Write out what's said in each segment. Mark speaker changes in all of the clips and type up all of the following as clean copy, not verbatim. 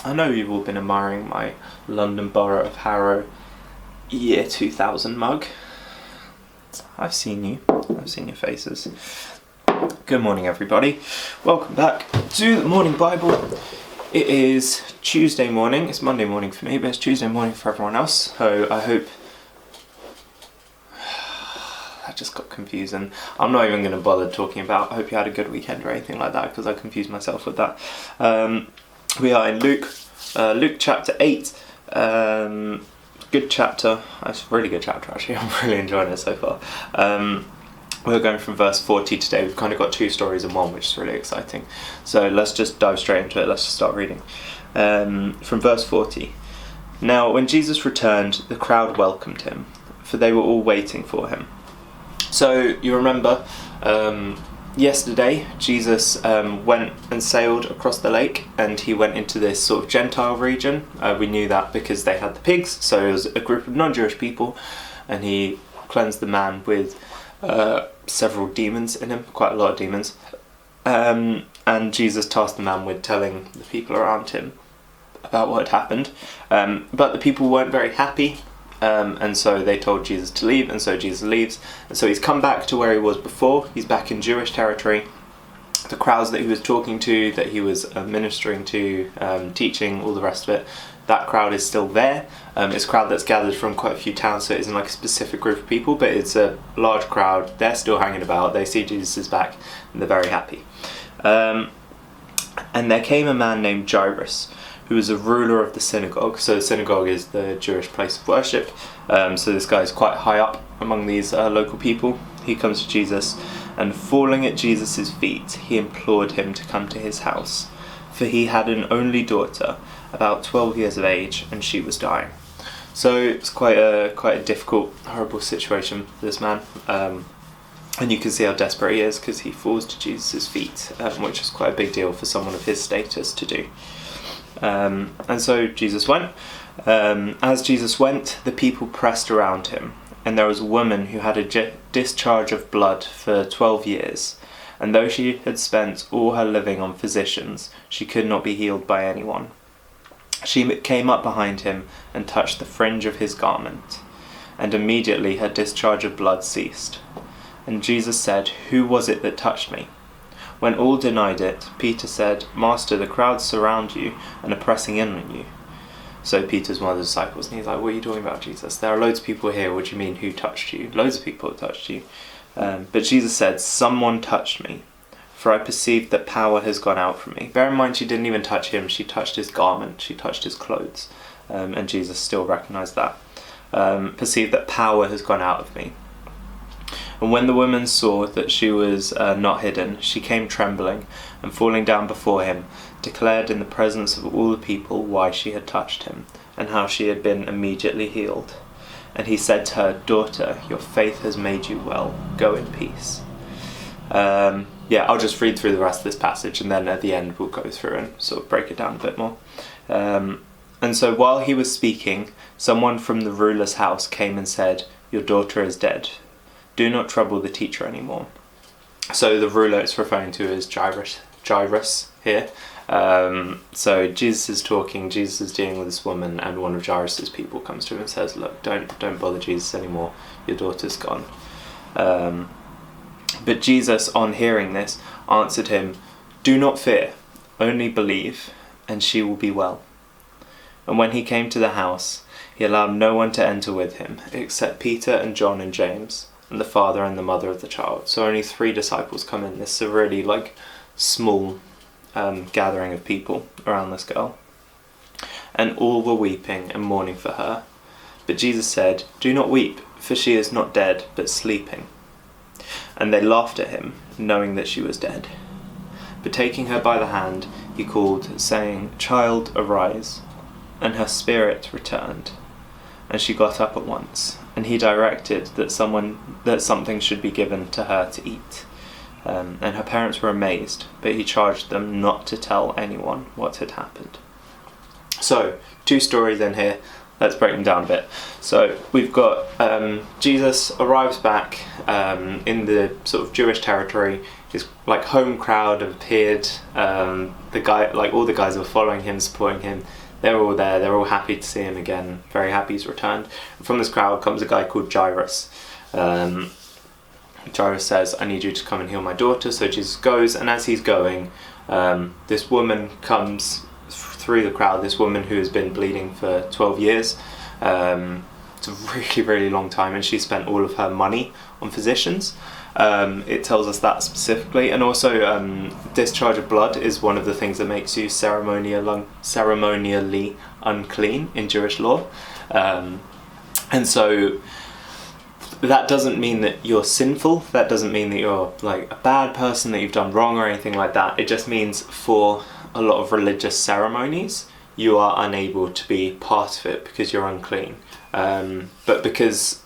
Speaker 1: I know you've all been admiring my London Borough of Harrow year 2000 mug. I've seen you. I've seen your faces. Good morning, everybody. Welcome back to the Morning Bible. It is Tuesday morning. It's Monday morning for me, but it's Tuesday morning for everyone else. So I hope... That just got confusing. I'm not even going to bother talking about I hope you had a good weekend or anything like that, because I confused myself with that. We are in Luke chapter 8. Good chapter. It's a really good chapter, actually. I'm really enjoying it so far. We're going from verse 40 today. We've kind of got two stories in one, which is really exciting. So let's just dive straight into it. Let's just start reading. From verse 40. Now, when Jesus returned, the crowd welcomed him, for they were all waiting for him. So you remember yesterday Jesus went and sailed across the lake, and he went into this sort of Gentile region. We knew that because they had the pigs, so it was a group of non-Jewish people, and he cleansed the man with several demons in him, quite a lot of demons, and Jesus tasked the man with telling the people around him about what had happened, but the people weren't very happy. And so they told Jesus to leave, and so Jesus leaves, and so he's come back to where he was before. He's back in Jewish territory. The crowds that he was talking to, that he was ministering to, teaching, all the rest of it, that crowd is still there. It's a crowd that's gathered from quite a few towns, so it isn't like a specific group of people, but it's a large crowd. They're still hanging about. They see Jesus is back, and they're very happy. And there came a man named Jairus, who was a ruler of the synagogue. So the synagogue is the Jewish place of worship. So this guy is quite high up among these local people. He comes to Jesus, and falling at Jesus' feet, he implored him to come to his house, for he had an only daughter, about 12 years of age, and she was dying. So it's quite a difficult, horrible situation for this man. And you can see how desperate he is, because he falls to Jesus' feet, which is quite a big deal for someone of his status to do. And so Jesus went. As Jesus went, the people pressed around him, and there was a woman who had a discharge of blood for 12 years, and though she had spent all her living on physicians, she could not be healed by anyone. She came up behind him and touched the fringe of his garment, and immediately her discharge of blood ceased. And Jesus said, "Who was it that touched me?" When all denied it, Peter said, "Master, the crowds surround you and are pressing in on you." So Peter's one of the disciples, and he's like, "What are you talking about, Jesus? There are loads of people here. What do you mean, who touched you?" Loads of people have touched you. But Jesus said, "Someone touched me, for I perceived that power has gone out from me." Bear in mind, she didn't even touch him. She touched his garment. She touched his clothes. And Jesus still recognized that. Perceived that power has gone out of me. And when the woman saw that she was not hidden, she came trembling, and falling down before him, declared in the presence of all the people why she had touched him, and how she had been immediately healed. And he said to her, "Daughter, your faith has made you well. Go in peace." I'll just read through the rest of this passage, and then at the end we'll go through and sort of break it down a bit more. And so while he was speaking, someone from the ruler's house came and said, "Your daughter is dead. Do not trouble the teacher anymore." So the ruler it's referring to is Jairus here. So Jesus is talking, Jesus is dealing with this woman, and one of Jairus' people comes to him and says, "Look, don't bother Jesus anymore. Your daughter's gone." But Jesus, on hearing this, answered him, "Do not fear, only believe, and she will be well." And when he came to the house, he allowed no one to enter with him, except Peter and John and James, and the father and the mother of the child. So only 3 disciples come in. This is a really small gathering of people around this girl. And all were weeping and mourning for her. But Jesus said, "Do not weep, for she is not dead, but sleeping." And they laughed at him, knowing that she was dead. But taking her by the hand, he called, saying, "Child, arise." And her spirit returned, and she got up at once. And he directed that something should be given to her to eat. And her parents were amazed, but he charged them not to tell anyone what had happened. So, 2 stories in here. let's break them down a bit. So we've got Jesus arrives back in the sort of Jewish territory. His like home crowd have appeared. The guy, like all the guys who were following him, supporting him, they're all there. They're all happy to see him again. Very happy he's returned. And from this crowd comes a guy called Jairus. Jairus says, "I need you to come and heal my daughter." So Jesus goes, and as he's going, this woman comes through the crowd. This woman who has been bleeding for 12 years. It's a really, really long time, and she spent all of her money on physicians. It tells us that specifically, and also discharge of blood is one of the things that makes you ceremonially unclean in Jewish law, and so that doesn't mean that you're sinful. That doesn't mean that you're like a bad person, that you've done wrong or anything like that. It just means for a lot of religious ceremonies you are unable to be part of it because you're unclean, but because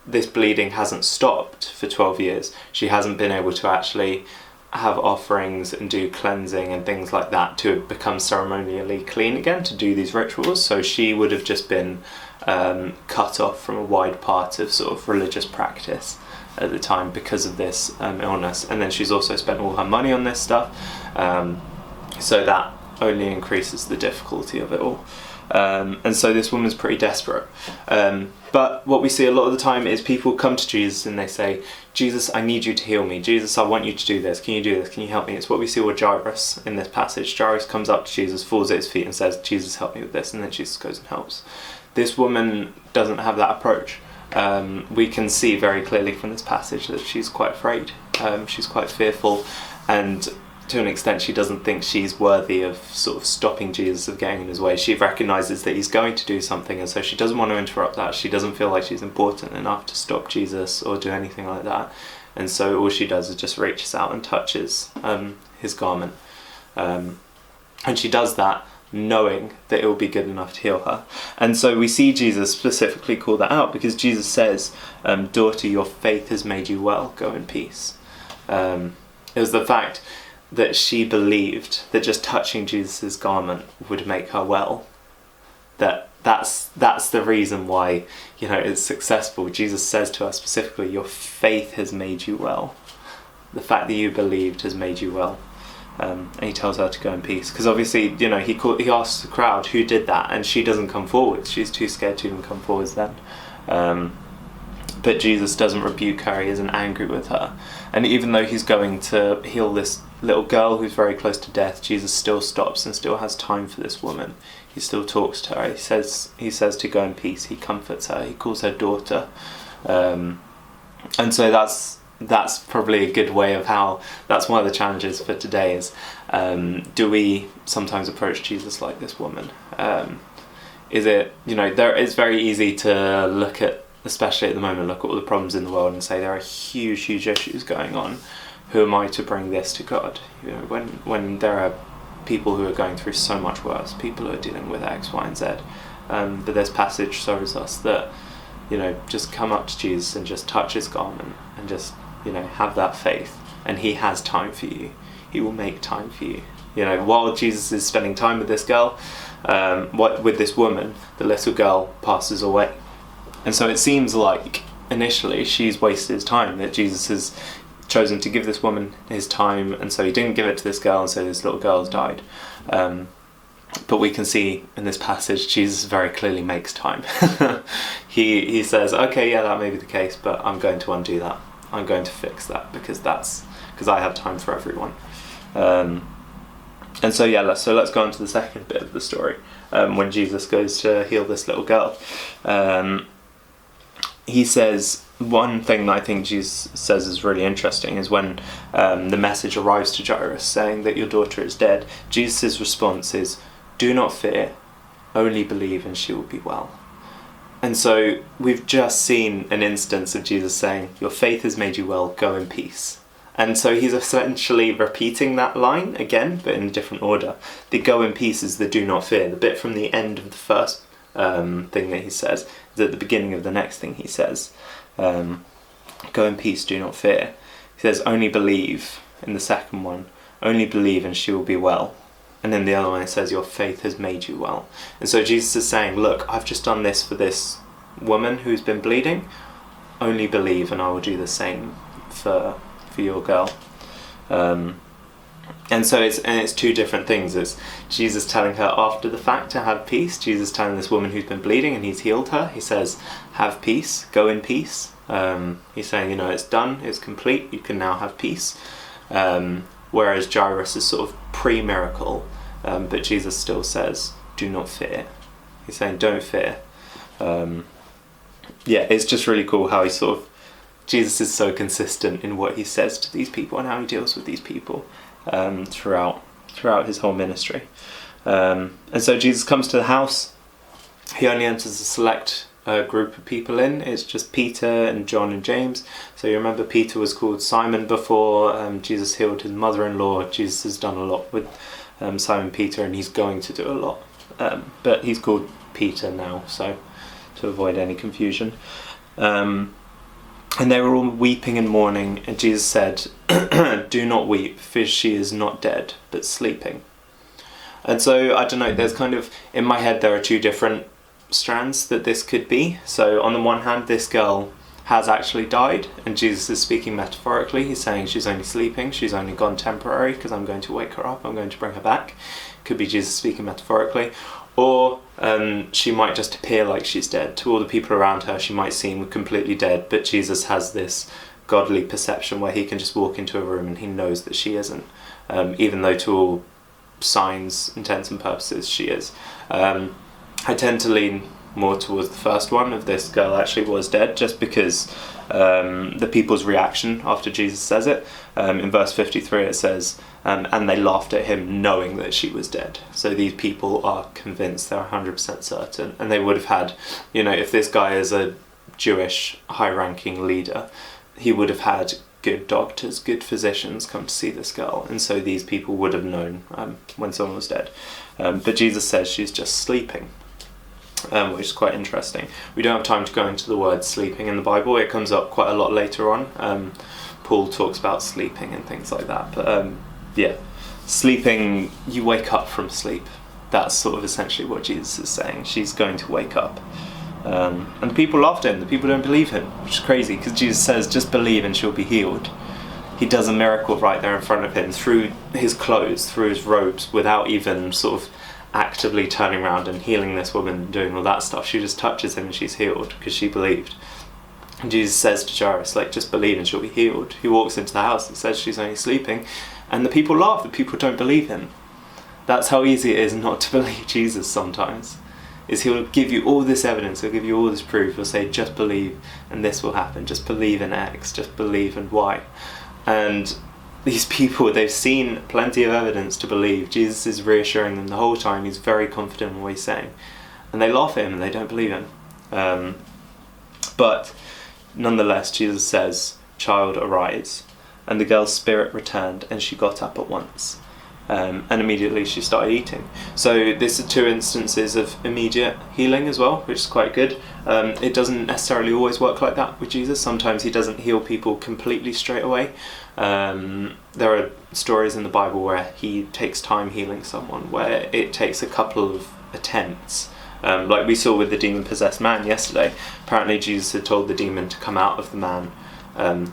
Speaker 1: this bleeding hasn't stopped for 12 years, she hasn't been able to actually have offerings and do cleansing and things like that to become ceremonially clean again, to do these rituals. So she would have just been cut off from a wide part of sort of religious practice at the time because of this illness. And then she's also spent all her money on this stuff, so that only increases the difficulty of it all. And so this woman's pretty desperate. But what we see a lot of the time is people come to Jesus and they say, "Jesus, I need you to heal me. Jesus, I want you to do this. Can you do this? Can you help me?" It's what we see with Jairus in this passage. Jairus comes up to Jesus, falls at his feet and says, "Jesus, help me with this." And then Jesus goes and helps. This woman doesn't have that approach. We can see very clearly from this passage that she's quite afraid. She's quite fearful, and to an extent she doesn't think she's worthy of sort of stopping Jesus of getting in his way. She recognises that he's going to do something, and so she doesn't want to interrupt that. She doesn't feel like she's important enough to stop Jesus or do anything like that, and so all she does is just reaches out and touches his garment, and she does that knowing that it will be good enough to heal her. And so we see Jesus specifically call that out, because Jesus says, "Daughter, your faith has made you well, go in peace." It was the fact that she believed that just touching Jesus' garment would make her well. That's the reason why, it's successful. Jesus says to us specifically, "Your faith has made you well." The fact that you believed has made you well. And he tells her to go in peace, because obviously, he asks the crowd who did that, and she doesn't come forward. She's too scared to even come forwards then. But Jesus doesn't rebuke her. He isn't angry with her. And even though he's going to heal this little girl who's very close to death, Jesus still stops and still has time for this woman. He still talks to her. He says to go in peace. He comforts her. He calls her daughter. And so that's probably a good way of how, that's one of the challenges for today is, do we sometimes approach Jesus like this woman? Is it, it's very easy to look at, especially at the moment, look at all the problems in the world and say there are huge issues going on. Who am I to bring this to God? When there are people who are going through so much worse, people who are dealing with X, Y, and Z. But this passage shows us that, just come up to Jesus and just touch his garment and just, have that faith, and he has time for you. He will make time for you. While Jesus is spending time with this girl, with this woman, the little girl passes away. And so it seems like initially she's wasted his time, that Jesus has chosen to give this woman his time, and so he didn't give it to this girl, and so this little girl's died. But we can see in this passage Jesus very clearly makes time. He says, okay, yeah, that may be the case, but I'm going to undo that. I'm going to fix that because I have time for everyone. And so let's go on to the second bit of the story. When Jesus goes to heal this little girl, he says, one thing that I think Jesus says is really interesting is when the message arrives to Jairus saying that your daughter is dead, Jesus' response is, "Do not fear, only believe and she will be well." And so we've just seen an instance of Jesus saying, "Your faith has made you well, go in peace." And so he's essentially repeating that line again, but in a different order. The "go in peace" is the "do not fear." The bit from the end of the first thing that he says is at the beginning of the next thing he says. Go in peace, do not fear. He says, only believe in the second one. Only believe and she will be well. And in the other one it says, your faith has made you well. And so Jesus is saying, look, I've just done this for this woman who's been bleeding. Only believe and I will do the same for your girl. And so it's two different things. It's Jesus telling her after the fact to have peace. Jesus telling this woman who's been bleeding and he's healed her. He says, have peace, go in peace. He's saying, it's done, it's complete, you can now have peace. Whereas Jairus is sort of pre-miracle, but Jesus still says, do not fear. He's saying, don't fear. It's just really cool how Jesus is so consistent in what he says to these people and how he deals with these people throughout his whole ministry. And so Jesus comes to the house. He only enters a select group of people in. It's just Peter and John and James. So you remember Peter was called Simon before. Jesus healed his mother-in-law. Jesus has done a lot with Simon Peter, and he's going to do a lot. But he's called Peter now, so to avoid any confusion. And they were all weeping and mourning, and Jesus said, do not weep, for she is not dead, but sleeping. And so, I don't know, there's kind of, in my head there are two different strands that this could be. So on the one hand, this girl has actually died, and Jesus is speaking metaphorically. He's saying she's only sleeping, she's only gone temporary, because I'm going to wake her up, I'm going to bring her back. Could be Jesus speaking metaphorically. Or she might just appear like she's dead. To all the people around her, she might seem completely dead, but Jesus has this godly perception where he can just walk into a room and he knows that she isn't, even though to all signs, intents and purposes, she is. I tend to lean more towards the first one of this girl actually was dead, just because the people's reaction after Jesus says it. In verse 53 it says, and they laughed at him knowing that she was dead. So these people are convinced, they're 100% certain, and they would have had, if this guy is a Jewish high-ranking leader, he would have had good doctors, good physicians come to see this girl, and so these people would have known when someone was dead. But Jesus says she's just sleeping. Which is quite interesting. We don't have time to go into the word sleeping in the Bible. It comes up quite a lot later on. Paul talks about sleeping and things like that. But sleeping, you wake up from sleep. That's sort of essentially what Jesus is saying. She's going to wake up. And the people laughed at him. The people don't believe him, which is crazy, because Jesus says, just believe and she'll be healed. He does a miracle right there in front of him through his clothes, through his robes, without even sort of actively turning around and healing this woman, doing all that stuff. She just touches him and she's healed because she believed. And Jesus says to Jairus, just believe and she'll be healed. He walks into the house and says she's only sleeping, and the people laugh. The people don't believe him. That's how easy it is not to believe Jesus sometimes. Is he'll give you all this evidence, he'll give you all this proof, he'll say just believe and this will happen, just believe in X, just believe in Y. And these people, they've seen plenty of evidence to believe. Jesus is reassuring them the whole time. He's very confident in what he's saying. And they laugh at him and they don't believe him. But nonetheless, Jesus says, child, arise. And the girl's spirit returned and she got up at once. And immediately she started eating. So this is two instances of immediate healing as well, which is quite good. It doesn't necessarily always work like that with Jesus. Sometimes he doesn't heal people completely straight away. There are stories in the Bible where he takes time healing someone, where it takes a couple of attempts. Like we saw with the demon-possessed man yesterday. Apparently Jesus had told the demon to come out of the man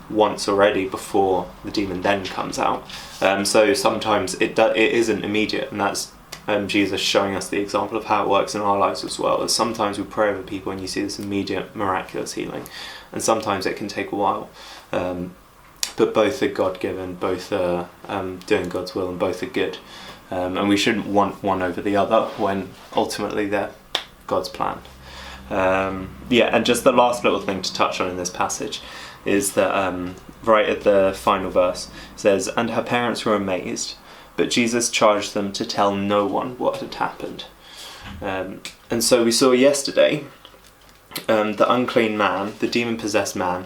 Speaker 1: once already before the demon then comes out. So sometimes it isn't immediate, and that's Jesus showing us the example of how it works in our lives as well. As sometimes we pray over people and you see this immediate miraculous healing, and sometimes it can take a while. But both are God-given, both are doing God's will, and both are good. And we shouldn't want one over the other when ultimately they're God's plan. And just the last little thing to touch on in this passage is that right at the final verse it says, and her parents were amazed, but Jesus charged them to tell no one what had happened. And so we saw yesterday the unclean man, the demon-possessed man,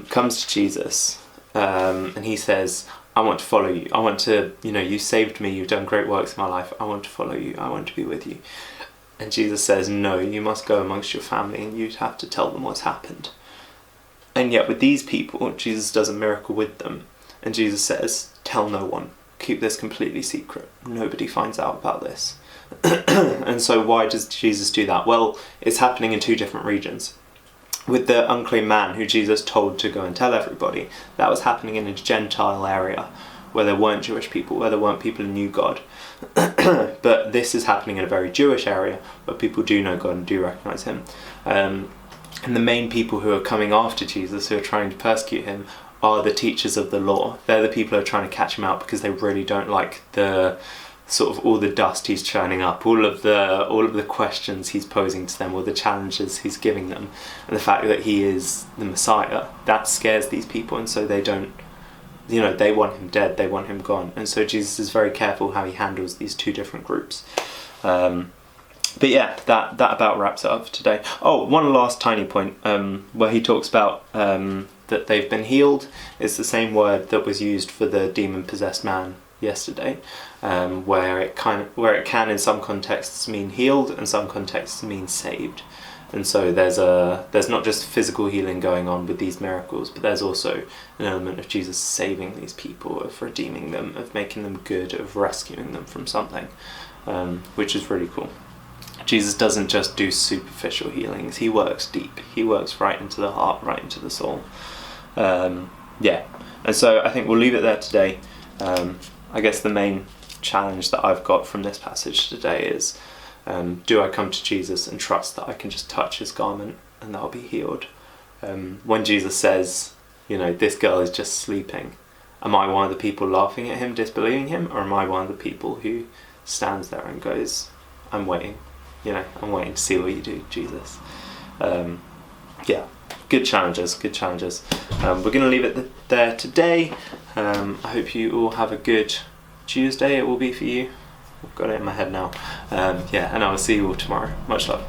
Speaker 1: comes to Jesus and he says, I want to follow you. I want to, you saved me, you've done great works in my life, I want to follow you, I want to be with you. And Jesus says, no, you must go amongst your family and you'd have to tell them what's happened. And yet with these people, Jesus does a miracle with them. And Jesus says, tell no one. keep this completely secret. Nobody finds out about this. And so why does Jesus do that? Well, it's happening in two different regions. With the unclean man who Jesus told to go and tell everybody, that was happening in a Gentile area where there weren't Jewish people, where there weren't people who knew God. But this is happening in a very Jewish area where people do know God and do recognise him. And the main people who are coming after Jesus, who are trying to persecute him, are the teachers of the law. They're the people who are trying to catch him out because they really don't like the sort of all the dust he's churning up, all of the questions he's posing to them, all the challenges he's giving them, and the fact that he is the Messiah. That scares these people, and so they don't, they want him dead, they want him gone. And so Jesus is very careful how he handles these two different groups. But yeah, that about wraps it up for today. Oh, one last tiny point, where he talks about that they've been healed, is the same word that was used for the demon-possessed man yesterday, where it can in some contexts mean healed and some contexts mean saved. And so there's not just physical healing going on with these miracles, but there's also an element of Jesus saving these people, of redeeming them, of making them good, of rescuing them from something, which is really cool. Jesus doesn't just do superficial healings, he works deep, he works right into the heart, right into the soul. And so I think we'll leave it there today. I guess the main challenge that I've got from this passage today is, do I come to Jesus and trust that I can just touch his garment and that I'll be healed? When Jesus says, this girl is just sleeping, am I one of the people laughing at him, disbelieving him, or am I one of the people who stands there and goes, I'm waiting, I'm waiting to see what you do, Jesus. Good challenges. We're going to leave it there today. I hope you all have a good Tuesday. It will be for you. I've got it in my head now. And I will see you all tomorrow. Much love.